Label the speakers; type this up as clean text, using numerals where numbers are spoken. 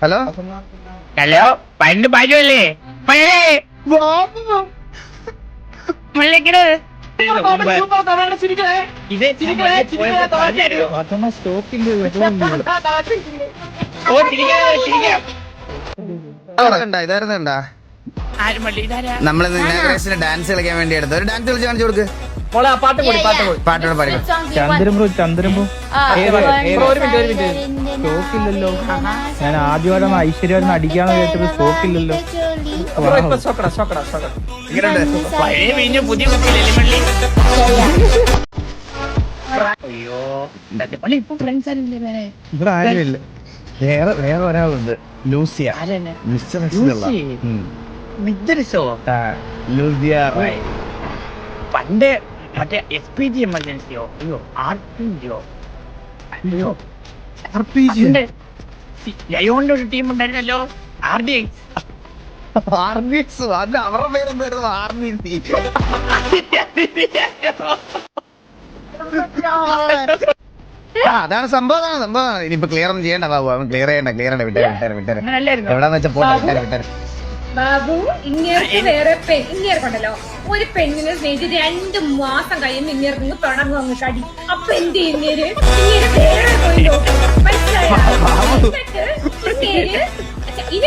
Speaker 1: Hello
Speaker 2: hello പണ്ട് പാചകല്ലേ
Speaker 1: ഇതായിരുന്നുണ്ടാ നമ്മളിന്ന് inauguration dance കളിക്കാൻ വേണ്ടി എടുത്തു. ഒരു ഡാൻസ് കളിച്ച് കാണിച്ചു കൊടുക്ക്. പാട്ടോടെ പാടിക്കും.
Speaker 3: സ്റ്റോക്കില്ലല്ലോ. ഞാൻ ആദ്യമായിട്ടാണ് ഐശ്വര്യ അടിക്കാന്ന് കേട്ടത്. സ്റ്റോക്കില്ലല്ലോ.
Speaker 2: പഴയ പിന്നെ പുതിയ കുപ്പിയിലല്ലേ അയ്യോ ഇപ്പൊ ഫ്രണ്ട്സ് ആരില്ലേ വേറെ?
Speaker 3: ഇവിടെ ആരുമില്ല. വേറെ ഒരാളുണ്ട്, ലൂസിയ.
Speaker 2: പണ്ട് മറ്റേ SPG എമർജൻസിയോ അയ്യോ RPG അയ്യോ ജയോന്റെ ഒരു ടീം ഉണ്ടായിരുന്നല്ലോ RDX.
Speaker 1: അവരുടെ പേരെന്തായിരുന്നു? അതാണ് സംഭവം. ഇനിയിപ്പോ ക്ലിയർ ഒന്നും ചെയ്യണ്ട ബാബു. അവൻ ക്ലിയർ ചെയ്യണ്ട. വിട്ടേ. എവിടാന്ന് വെച്ചാ പോട്ടെ. വിട്ടേ.
Speaker 4: ബാബു ഇങ്ങേർക്ക് വേറെ ഇങ്ങേർക്കുണ്ടല്ലോ, ഒരു പെണ്ണിനെ സ്നേഹിച്ച് 2 മാസം കഴിയുമ്പോ ഇങ്ങേർക്ക് തുടങ്ങും അങ്ങ് കടി. അപ്പൊ എന്ത് ഇങ്ങേര് വേറെ പോയി നോക്കും. മനസ്സിലായോ? ഇനി